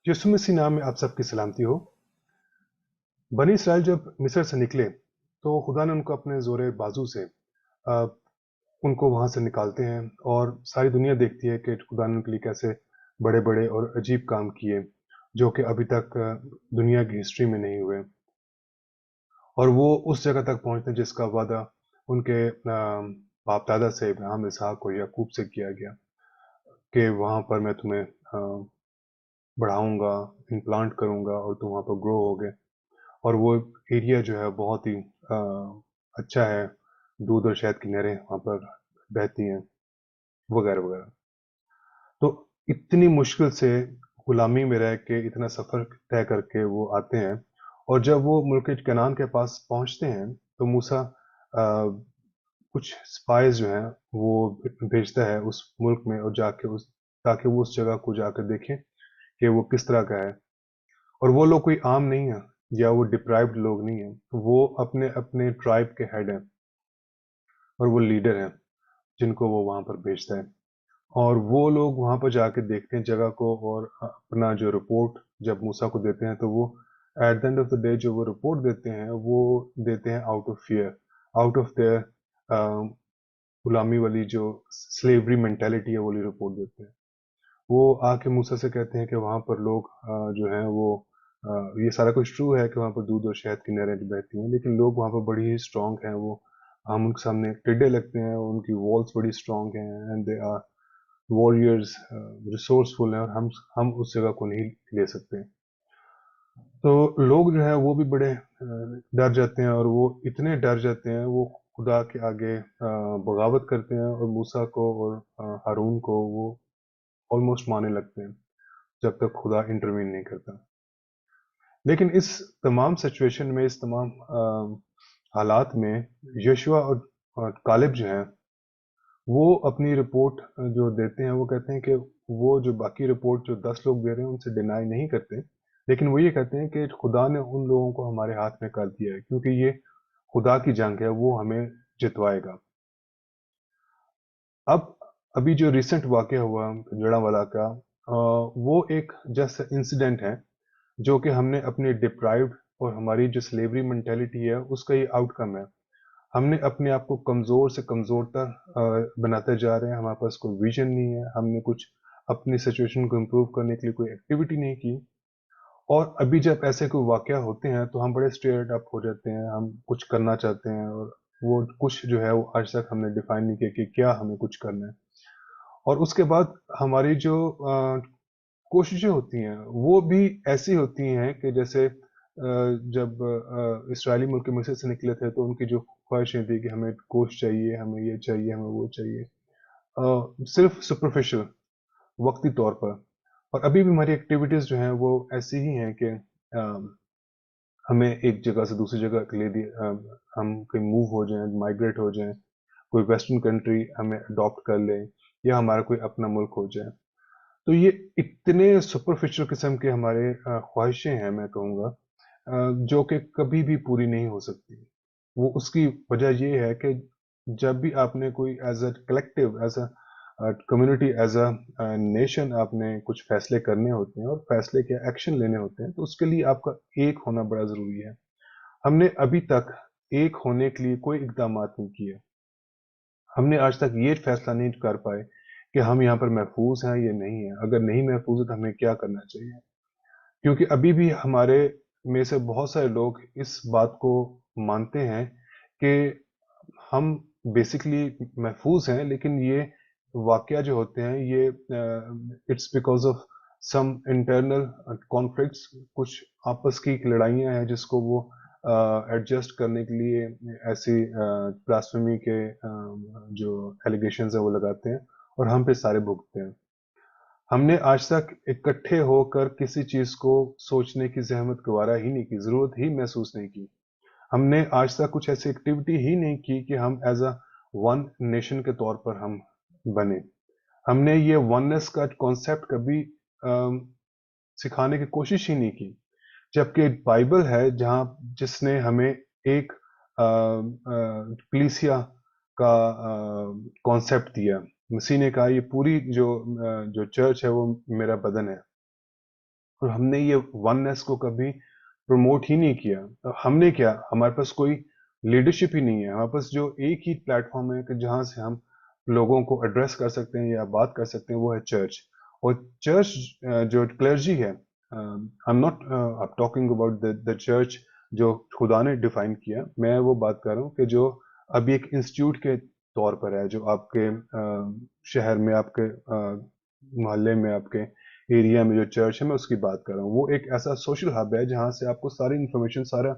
यीशु मसीह नाम में आप सबकी सलामती हो। बनी इसराइल जब मिस्र से निकले तो खुदा ने उनको अपने जोरे बाजू से अ, उनको वहां से निकालते हैं और सारी दुनिया देखती है कि खुदा ने उनके लिए कैसे बड़े बड़े और अजीब काम किए जो कि अभी तक दुनिया की हिस्ट्री में नहीं हुए। और वो उस जगह तक पहुंचते हैं जिसका वादा उनके बाप दादा से इब्राहिम इसहाक और याकूब से किया गया कि वहां पर मैं तुम्हें बढ़ाऊंगा, इम्प्लांट करूंगा और तुम वहां पर ग्रो होगे। और वो एरिया जो है बहुत ही अच्छा है, दूध और शहद की नहरें वहाँ पर बहती हैं, वगैरह वगैरह। तो इतनी मुश्किल से गुलामी में रह के इतना सफ़र तय करके वो आते हैं। और जब वो मुल्क कनान के पास पहुंचते हैं तो मूसा कुछ स्पाइस जो हैं वो भेजता है उस मुल्क में, और जाके उस ताकि वो उस जगह को जाकर देखें कि वो किस तरह का है। और वो लोग कोई आम नहीं है या वो डिप्राइव्ड लोग नहीं है, वो अपने अपने ट्राइब के हेड हैं और वो लीडर हैं जिनको वो वहां पर भेजता है। और वो लोग वहां पर जाके देखते हैं जगह को और अपना जो रिपोर्ट जब मूसा को देते हैं तो वो at the end of the day जो वो रिपोर्ट देते हैं वो देते हैं out of fear, out of their गुलामी वाली जो स्लेवरी मेंटेलिटी है वो वाली रिपोर्ट देते हैं। वो आके मूसा से कहते हैं कि वहाँ पर लोग जो हैं वो ये सारा कुछ ट्रू है कि वहाँ पर दूध और शहद की नहरें बहती हैं, लेकिन लोग वहाँ पर बड़ी ही स्ट्रांग हैं। वो हम उनके सामने टेढ़े लगते हैं, उनकी वॉल्स बड़ी स्ट्रांग हैं and they are warriors, resourceful हैं, और हम उस जगह को नहीं ले सकते। तो लोग जो है वो भी बड़े डर जाते हैं, और वो इतने डर जाते हैं वो खुदा के आगे बगावत करते हैं और मूसा को और हारून को वो ऑलमोस्ट मारने लगते हैं जब तक खुदा इंटरवीन नहीं करता। लेकिन इस तमाम सिचुएशन में, इस तमाम हालात में यशुआ और कालिब जो हैं वो अपनी रिपोर्ट जो देते हैं वो कहते हैं कि वो जो बाकी रिपोर्ट जो 10 लोग दे रहे हैं उनसे डिनाई नहीं करते, लेकिन वो ये कहते हैं कि खुदा ने उन लोगों को हमारे हाथ में कर दिया है, क्योंकि ये खुदा की जंग है, वो हमें जितवाएगा। अब अभी जो रिसेंट वाकया हुआ जड़ावाला का, वो एक जस्ट इंसिडेंट है जो कि हमने अपनी डिप्राइव्ड और हमारी जो स्लेवरी मेंटेलिटी है उसका ये आउटकम है। हमने अपने आप को कमजोर से कमजोरतर बनाते जा रहे हैं, हमारे पास कोई विजन नहीं है, हमने कुछ अपनी सिचुएशन को इम्प्रूव करने के लिए कोई एक्टिविटी नहीं की। और अभी जब ऐसे कोई वाकया होते हैं तो हम बड़े स्टेयर्ड अप हो जाते हैं, हम कुछ करना चाहते हैं, और वो कुछ जो है वो आज तक हमने डिफाइन नहीं किया कि क्या हमें कुछ करना है। और उसके बाद हमारी जो कोशिशें होती हैं वो भी ऐसी होती हैं कि जैसे जब इसराइली मुल्क के मिस्र से निकले थे तो उनकी जो ख्वाहिशें थी कि हमें गोश्त चाहिए, हमें ये चाहिए, हमें वो चाहिए, सिर्फ सुपरफिशियल, वक्ती तौर पर। और अभी भी हमारी एक्टिविटीज जो हैं वो ऐसी ही हैं कि हमें एक जगह से दूसरी जगह के लिए हम कहीं मूव हो जाएं, माइग्रेट हो जाएं, कोई वेस्टर्न कंट्री हमें अडॉप्ट कर ले, या हमारा कोई अपना मुल्क हो जाए। तो ये इतने सुपरफिशियल किस्म के हमारे ख्वाहिशें हैं, मैं कहूँगा, जो कि कभी भी पूरी नहीं हो सकती। वो उसकी वजह ये है कि जब भी आपने कोई as a collective, as a community, as a nation आपने कुछ फैसले करने होते हैं और फैसले के एक्शन लेने होते हैं, तो उसके लिए आपका एक होना बड़ा ज़रूरी है। हमने अभी तक एक होने के लिए कोई इकदाम नहीं किए। हमने आज तक ये फैसला नहीं कर पाए कि हम यहाँ पर महफूज हैं या नहीं है। अगर नहीं महफूज है तो हमें क्या करना चाहिए, क्योंकि अभी भी हमारे में से बहुत सारे लोग इस बात को मानते हैं कि हम बेसिकली महफूज हैं, लेकिन ये वाकया जो होते हैं ये it's because of some internal conflicts, कुछ आपस की लड़ाइयाँ हैं जिसको वो एडजस्ट करने के लिए ऐसी ब्लास्फेमी के जो एलिगेशंस है वो लगाते हैं, और हम पे सारे भुगतते हैं। हमने आज तक इकट्ठे होकर किसी चीज को सोचने की जहमत गवारा ही नहीं की, जरूरत ही महसूस नहीं की। हमने आज तक कुछ ऐसी एक्टिविटी ही नहीं की कि हम एज अ वन नेशन के तौर पर हम बने। हमने ये वननेस का कॉन्सेप्ट कभी सिखाने की कोशिश ही नहीं की, जबकि बाइबल है जहाँ जिसने हमें एक कलीसिया का कॉन्सेप्ट दिया। मसीह ने कहा ये पूरी जो चर्च है वो मेरा बदन है। اور ہم نے یہ وننس کو کبھی پروموٹ ہی نہیں کیا. ہم نے کیا, ہمارے پاس کوئی لیڈرشپ ہی نہیں ہے. ہمارے پاس جو ایک ہی پلیٹ فارم ہے کہ جہاں سے ہم لوگوں کو ایڈریس کر سکتے ہیں یا بات کر سکتے ہیں, وہ ہے چرچ. اور چرچ جو کلرجی ہے, I am not talking about the church جو خدا نے ڈیفائن کیا, میں وہ بات کر رہا ہوں کہ جو ابھی ایک انسٹیٹیوٹ کے طور پر ہے, جو آپ کے شہر میں, آپ کے محلے میں, آپ کے ایریا میں جو چرچ ہے, میں اس کی بات کر رہا ہوں. وہ ایک ایسا سوشل ہب ہے جہاں سے آپ کو ساری انفارمیشن, سارا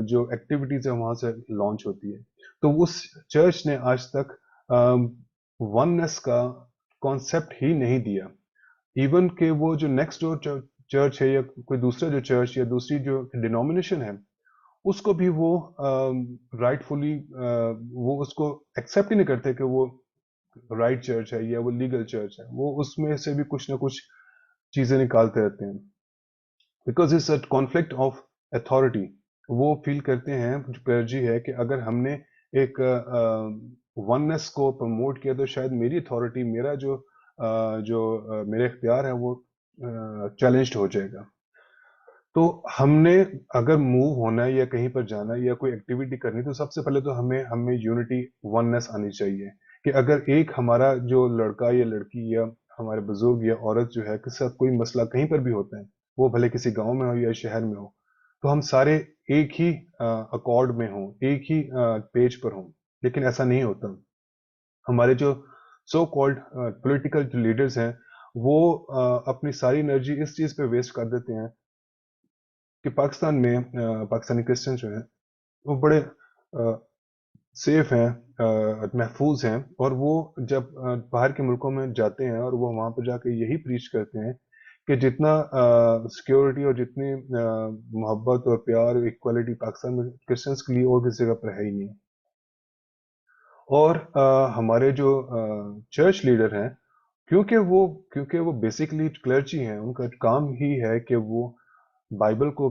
جو ایکٹیویٹیز ہے وہاں سے لانچ ہوتی ہے. تو اس چرچ نے آج تک وننس کا کانسیپٹ ہی نہیں دیا. ایون کہ وہ جو نیکسٹ ڈور چرچ ہے, یا کوئی دوسرا جو چرچ یا دوسری جو ڈینومینیشن ہے, اس کو بھی وہ رائٹ فلی وہ اس کو ایکسیپٹ ہی نہیں کرتے کہ وہ رائٹ چرچ ہے یا وہ لیگل چرچ ہے. وہ اس میں سے بھی کچھ نہ کچھ چیزیں نکالتے رہتے ہیں, because it's a conflict of authority. وہ فیل کرتے ہیں, جو کلرجی ہے, کہ اگر ہم نے ایک وننس کو پروموٹ کیا تو شاید میری اتھارٹی, میرا جو میرے اختیار ہے, وہ چیلنجڈ ہو جائے گا. تو ہم نے اگر موو ہونا ہے یا کہیں پر جانا ہے یا کوئی ایکٹیویٹی کرنی, تو سب سے پہلے تو ہمیں یونٹی, وننس آنی چاہیے. کہ اگر ایک ہمارا جو لڑکا یا لڑکی یا ہمارے بزرگ یا عورت جو ہے, کے ساتھ کوئی مسئلہ کہیں پر بھی ہوتا ہے, وہ بھلے کسی گاؤں میں ہو یا شہر میں ہو, تو ہم سارے ایک ہی اکارڈ میں ہوں, ایک ہی پیج پر ہوں. لیکن ایسا نہیں ہوتا. ہمارے جو سو کالڈ پولیٹیکل جو لیڈرز ہیں, وہ اپنی ساری انرجی اس چیز پہ ویسٹ کر دیتے ہیں کہ پاکستان میں پاکستانی کرسچن جو ہیں وہ بڑے سیف ہیں, محفوظ ہیں. اور وہ جب باہر کے ملکوں میں جاتے ہیں اور وہ وہاں پہ جا کے یہی پریچ کرتے ہیں کہ جتنا سیکیورٹی اور جتنی محبت اور پیار اور ایکوالٹی پاکستان میں کرسچنس کے لیے اور کسی جگہ پر ہے ہی نہیں. اور ہمارے جو چرچ لیڈر ہیں, کیونکہ وہ بیسکلی کلرجی ہیں, ان کا کام ہی ہے کہ وہ بائبل کو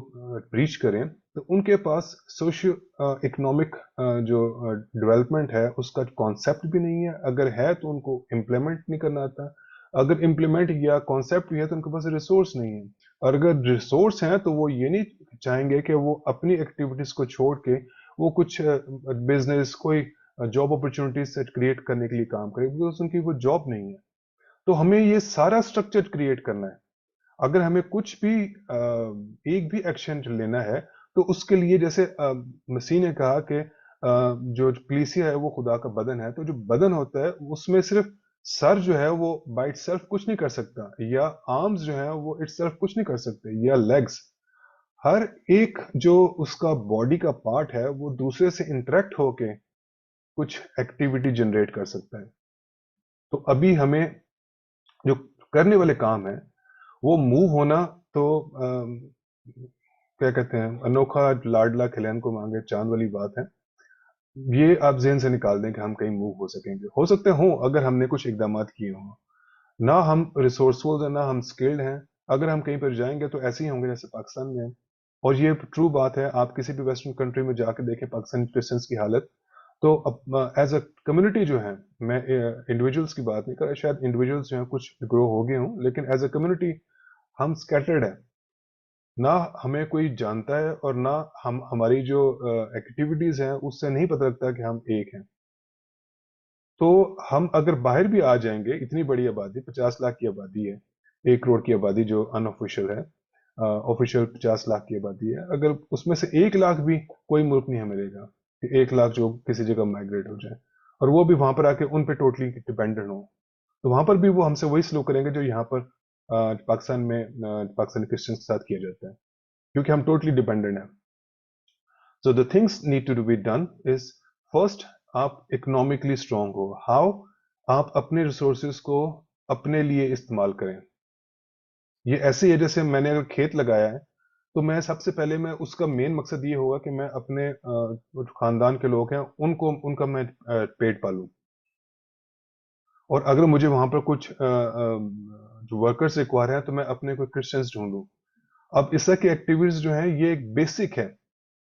پریچ کریں, تو ان کے پاس سوشو اکنامک جو ڈیولپمنٹ ہے اس کا کانسیپٹ بھی نہیں ہے. اگر ہے تو ان کو امپلیمنٹ نہیں کرنا آتا. اگر امپلیمنٹ یا کانسیپٹ بھی ہے تو ان کے پاس ریسورس نہیں ہے. اور اگر ریسورس ہیں تو وہ یہ نہیں چاہیں گے کہ وہ اپنی ایکٹیویٹیز کو چھوڑ کے وہ کچھ بزنس, کوئی جاب اپرچونیٹیز سے کریٹ کرنے کے لیے کام کرے, بیکاز ان کی وہ جاب نہیں ہے. تو ہمیں یہ سارا اسٹرکچر کریٹ کرنا ہے. اگر ہمیں کچھ بھی ایک بھی ایکشن لینا ہے, تو اس کے لیے جیسے مسیح نے کہا کہ جو کلیسیا ہے وہ خدا کا بدن ہے, تو جو بدن ہوتا ہے اس میں صرف سر جو ہے وہ بائی اٹ سیلف کچھ نہیں کر سکتا, یا آرمز جو ہیں وہ اٹ سیلف کچھ نہیں کر سکتے, یا لیگز. ہر ایک جو اس کا باڈی کا پارٹ ہے وہ دوسرے سے انٹریکٹ ہو کے کچھ ایکٹیویٹی جنریٹ کر سکتا ہے. تو ابھی ہمیں جو کرنے والے کام ہیں وہ موو ہونا, تو کیا کہتے ہیں, انوکھا لاڈلا کھلین کو مانگے چاند والی بات ہے. یہ آپ ذہن سے نکال دیں کہ ہم کہیں موو ہو سکیں گے. ہو سکتے ہوں اگر ہم نے کچھ اقدامات کیے ہوں. نہ ہم ریسورسفل ہیں, نہ ہم اسکلڈ ہیں. اگر ہم کہیں پر جائیں گے تو ایسے ہی ہوں گے جیسے پاکستان میں ہیں. اور یہ ٹرو بات ہے, آپ کسی بھی ویسٹرن کنٹری میں جا کے دیکھیں پاکستانی کرسچنس کی حالت. تو ایز اے کمیونٹی جو ہے, میں انڈیویجولس کی بات نہیں کر رہا, شاید انڈیویجولس جو ہیں کچھ گرو ہو گئے ہوں, لیکن ایز اے کمیونٹی ہم اسکیٹرڈ ہیں. نہ ہمیں کوئی جانتا ہے اور نہ ہماری جو ایکٹیویٹیز ہیں اس سے نہیں پتہ لگتا کہ ہم ایک ہیں. تو ہم اگر باہر بھی آ جائیں گے, اتنی بڑی آبادی, 50 لاکھ کی آبادی ہے, 1 کروڑ کی آبادی جو ان آفیشیل ہے, آفیشیل 50 لاکھ کی آبادی ہے. اگر اس میں سے 1 لاکھ بھی, کوئی ملک نہیں ہمیں دے گا کہ 1 لاکھ جو کسی جگہ مائگریٹ ہو جائے, اور وہ بھی وہاں پر آ کے ان پہ ٹوٹلی ڈپینڈنٹ ہوں. تو وہاں پر بھی وہ ہم سے وہی سلوک کریں گے جو یہاں پر پاکستان میں پاکستانی کرسچنس کے ساتھ کیا جاتا ہے, کیونکہ ہم ٹوٹلی ڈپینڈنٹ ہیں. So the things need to be done is, first آپ اکنامکلی اسٹرانگ ہو. ہاؤ, آپ اپنے ریسورسز کو اپنے لیے استعمال کریں. یہ ایسے ہی ہے جیسے میں نے اگر کھیت لگایا ہے, تو میں سب سے پہلے میں اس کا مین مقصد یہ ہوگا کہ میں اپنے خاندان کے لوگ ہیں ان کا میں پیٹ پالوں. اور اگر مجھے وہاں پر کچھ جو ورکرز ریکوائر ہیں تو میں اپنے کوئی کرسچنس ڈھونڈوں. اب اس طرح کی ایکٹیویٹیز جو ہیں یہ ایک بیسک ہے.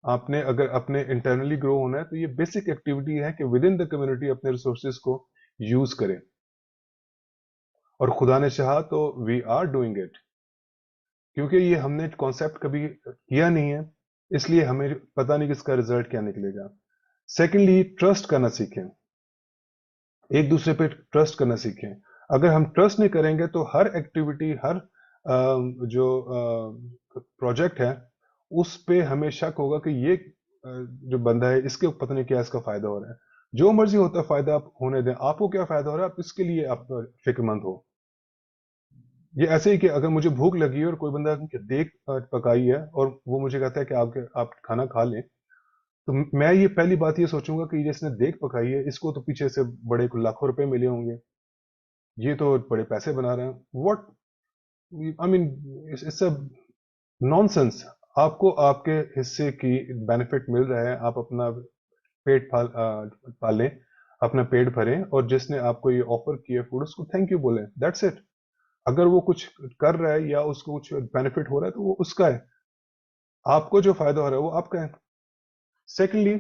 آپ نے اگر اپنے انٹرنلی گرو ہونا ہے تو یہ بیسک ایکٹیویٹی ہے کہ ود ان دا کمیونٹی اپنے ریسورسز کو یوز کریں. اور خدا نے چاہا تو وی آر ڈوئنگ اٹ. क्योंकि ये हमने कॉन्सेप्ट कभी किया नहीं है, इसलिए हमें पता नहीं कि इसका रिजल्ट क्या निकलेगा। सेकेंडली, ट्रस्ट करना सीखें, एक दूसरे पे ट्रस्ट करना सीखें। अगर हम ट्रस्ट नहीं करेंगे तो हर एक्टिविटी, हर जो प्रोजेक्ट है, उस पे हमें शक होगा कि ये जो बंदा है, इसके पता नहीं क्या इसका फायदा हो रहा है। जो मर्जी होता है फायदा, आप होने दें, आपको क्या फायदा हो रहा है, आप इसके लिए आप फिक्रमंद हो। ये ऐसे ही कि अगर मुझे भूख लगी है और कोई बंदा देख पकाई है और वो मुझे कहता है कि आप खाना खा लें, तो मैं ये पहली बात ये सोचूंगा कि जिसने देख पकाई है, इसको तो पीछे से बड़े को लाखों रुपए मिले होंगे, ये तो बड़े पैसे बना रहे हैं। What, I mean, it's a nonsense. आपको आपके हिस्से की बेनिफिट मिल रहा है, आप अपना पेट पालें, अपना पेट भरें, और जिसने आपको ये ऑफर किया फूड, उसको थैंक यू बोलें, दैट्स इट। अगर वो कुछ कर रहा है या उसको कुछ बेनिफिट हो रहा है तो वो उसका है, आपको जो फायदा हो रहा है वो आपका है। सेकेंडली,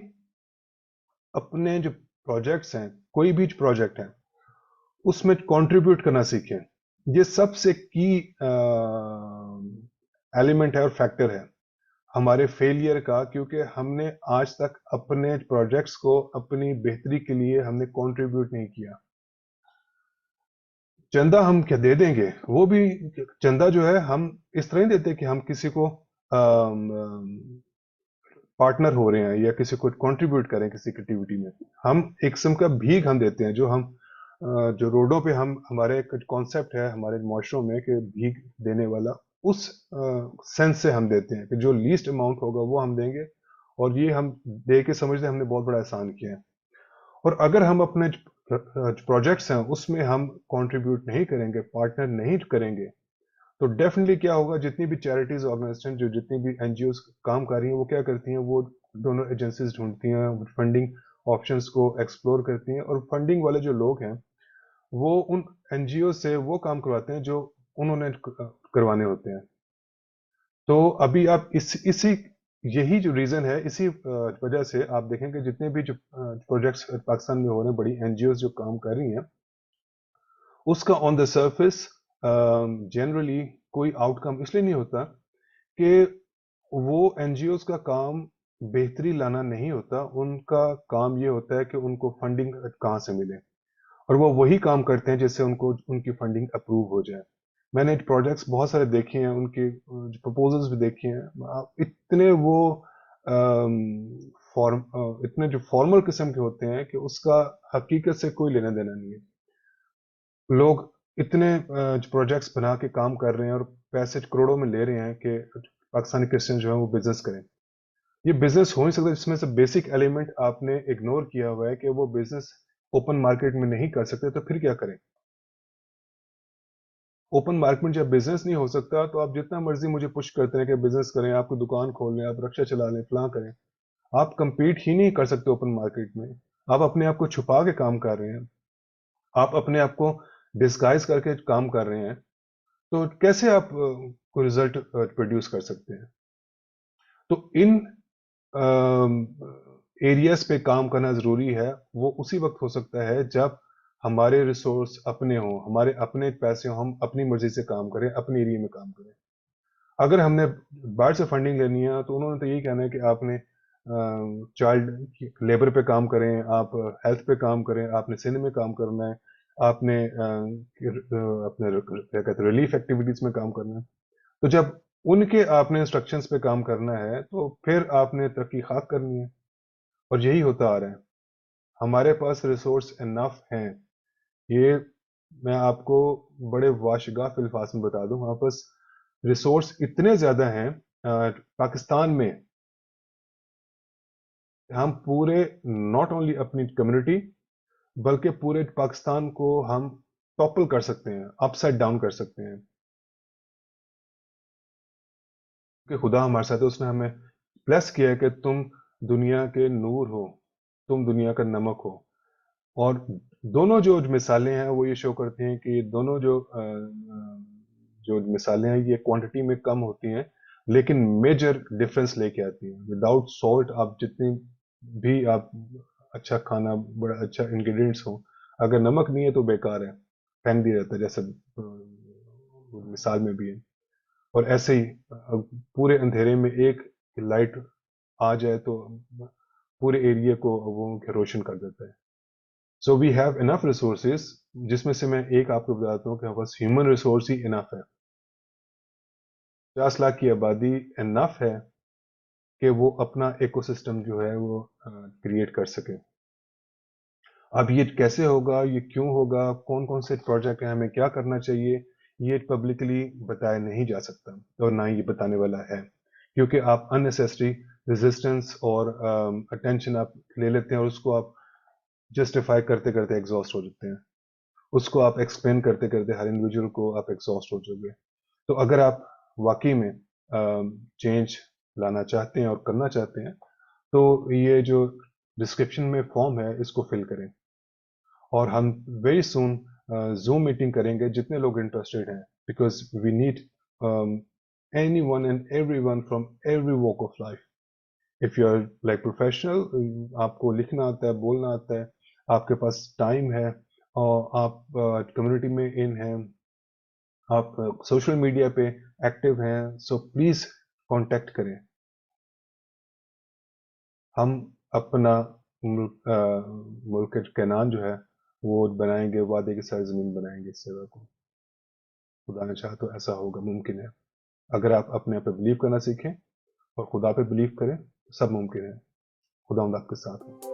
अपने जो प्रोजेक्ट्स हैं, कोई भी प्रोजेक्ट है, उसमें कंट्रीब्यूट करना सीखें। ये सबसे की एलिमेंट है और फैक्टर है हमारे फेलियर का, क्योंकि हमने आज तक अपने प्रोजेक्ट्स को अपनी बेहतरी के लिए हमने कंट्रीब्यूट नहीं किया। चंदा हम क्या दे देंगे, वो भी चंदा जो है हम इस तरह नहीं देते कि हम किसी को पार्टनर हो रहे हैं या किसी को कंट्रीब्यूट करें किसी एक्टिविटी में। हम एक किस्म का भीख हम देते हैं, जो हम जो रोडों पे हम, हमारे एक कॉन्सेप्ट है हमारे माशरों में कि भीख देने वाला, उस सेंस से हम देते हैं कि जो लीस्ट अमाउंट होगा वो हम देंगे, और ये हम दे के समझते हैं हमने बहुत बड़ा एहसान किया है। और अगर हम अपने प्रोजेक्ट्स हैं उसमें हम कंट्रीब्यूट नहीं करेंगे, पार्टनर नहीं करेंगे, तो डेफिनेटली क्या होगा, जितनी भी चैरिटीज ऑर्गेनाइजेशन, जो जितनी भी एनजीओ काम कर रही हैं, वो क्या करती हैं, वो डोनर एजेंसीज ढूंढती हैं, फंडिंग ऑप्शंस को एक्सप्लोर करती हैं, और फंडिंग वाले जो लोग हैं वो उन एनजीओ से वो काम करवाते हैं जो उन्होंने करवाने होते हैं। तो अभी आप इसी यही जो रीजन है, इसी वजह से आप देखेंगे जितने भी जो प्रोजेक्ट्स पाकिस्तान में हो रहे हैं, बड़ी एनजीओ जो काम कर रही हैं, उसका ऑन द सरफेस जनरली कोई आउटकम इसलिए नहीं होता कि वो एनजीओज का काम बेहतरी लाना नहीं होता, उनका काम ये होता है कि उनको फंडिंग कहाँ से मिले, और वो वही काम करते हैं जिससे उनको उनकी फंडिंग अप्रूव हो जाए। मैंने प्रोजेक्ट्स बहुत सारे देखे हैं, उनके प्रपोजल्स भी देखे हैं, इतने वो इतने जो फॉर्मल किस्म के होते हैं कि उसका हकीकत से कोई लेना देना नहीं है। लोग इतने प्रोजेक्ट्स बना के काम कर रहे हैं और पैसे करोड़ों में ले रहे हैं कि पाकिस्तानी क्रिश्चियन जो है वो बिजनेस करें। ये बिजनेस हो नहीं सकता, जिसमें से बेसिक एलिमेंट आपने इग्नोर किया हुआ है कि वो बिजनेस ओपन मार्केट में नहीं कर सकते, तो फिर क्या करें। ओपन मार्केट में जब बिजनेस नहीं हो सकता, तो आप जितना मर्जी मुझे पुश करते हैं कि बिजनेस करें, आपको दुकान खोल लें, आप रक्षा चला लें, फलां करें, आप कंपीट ही नहीं कर सकते ओपन मार्केट में। आप अपने आप को छुपा के काम कर रहे हैं, आप अपने आप को डिस्गाइज करके काम कर रहे हैं, तो कैसे आप कोई रिजल्ट प्रोड्यूस कर सकते हैं। तो इन एरियाज पे काम करना जरूरी है। वो उसी वक्त हो सकता है जब हमारे रिसोर्स अपने हों, हमारे अपने पैसे हों, हम अपनी मर्जी से काम करें, अपने एरिया में काम करें। अगर हमने बाहर से फंडिंग लेनी है तो उन्होंने तो यही कहना है कि आपने चाइल्ड लेबर पे काम करें, आप हेल्थ पे काम करें, आपने सिंध में काम करना है, आपने अपने क्या कहते हैं रिलीफ एक्टिविटीज में काम करना है। तो जब उनके आपने इंस्ट्रक्शंस पे काम करना है, तो फिर आपने तरक्की खाक करनी है। और यही होता आ रहा है, हमारे पास रिसोर्स इनफ हैं। ये मैं आपको बड़े वाशगाफ अल्फाज में बता दूं, हमारे पास रिसोर्स इतने ज्यादा हैं पाकिस्तान में, हम पूरे नॉट ओनली अपनी कम्युनिटी बल्कि पूरे पाकिस्तान को हम टॉपल कर सकते हैं, अपसाइड डाउन कर सकते हैं। कि खुदा हमारे साथ है, उसने हमें ब्लेस किया है कि तुम दुनिया के नूर हो, तुम दुनिया का नमक हो। और दोनों जो मिसालें हैं वो ये शो करती हैं कि दोनों जो मिसालें हैं ये क्वांटिटी में कम होती हैं, लेकिन मेजर डिफरेंस लेके आती हैं। विदाउट सॉल्ट आप जितनी भी आप अच्छा खाना, बड़ा अच्छा इंग्रेडिएंट्स हो, अगर नमक नहीं है तो बेकार है, फेंक दिया जाता है, जैसे मिसाल में भी है। اور ایسے ہی پورے اندھیرے میں ایک لائٹ آ جائے تو پورے ایریا کو وہ روشن کر دیتا ہے. سو وی ہیو انف ریسورسز، جس میں سے میں ایک آپ کو بتاتا ہوں کہ بس ہیومن ریسورس ہی انف ہے. 50 لاکھ کی آبادی انف ہے کہ وہ اپنا ایکو سسٹم جو ہے وہ کریٹ کر سکے. اب یہ کیسے ہوگا، یہ کیوں ہوگا، کون کون سے پروجیکٹ ہیں، ہمیں کیا کرنا چاہیے، یہ پبلکلی بتایا نہیں جا سکتا اور نہ ہی یہ بتانے والا ہے، کیونکہ آپ اننیسیسری ریزسٹنس اور اٹینشن آپ لے لیتے ہیں اور اس کو آپ جسٹیفائی کرتے کرتے ایگزاسٹ ہو جاتے ہیں. اس کو آپ ایکسپلین کرتے کرتے ہر انڈیویجول کو آپ ایگزاسٹ ہو جاؤ گے. تو اگر آپ واقعی میں چینج لانا چاہتے ہیں اور کرنا چاہتے ہیں تو یہ جو ڈسکرپشن میں فارم ہے اس کو فل کریں، اور ہم ویری سون زوم میٹنگ کریں گے جتنے لوگ انٹرسٹیڈ ہیں، because we need anyone and everyone from every walk of life. If you are like professional, آپ کو لکھنا آتا ہے، بولنا آتا ہے، آپ کے پاس ٹائم ہے، اور آپ کمیونٹی میں ان ہیں، آپ سوشل میڈیا پہ ایکٹیو ہیں، سو پلیز کانٹیکٹ کریں. ہم اپنا ملک کینان جو ہے وہ بنائیں گے، وعدے کی سرزمین بنائیں گے اس جگہ کو. خدا نے چاہا تو ایسا ہوگا، ممکن ہے. اگر آپ اپنے آپ پہ بلیو کرنا سیکھیں اور خدا پہ بلیو کریں تو سب ممکن ہے. خدا آپ کے ساتھ ہو.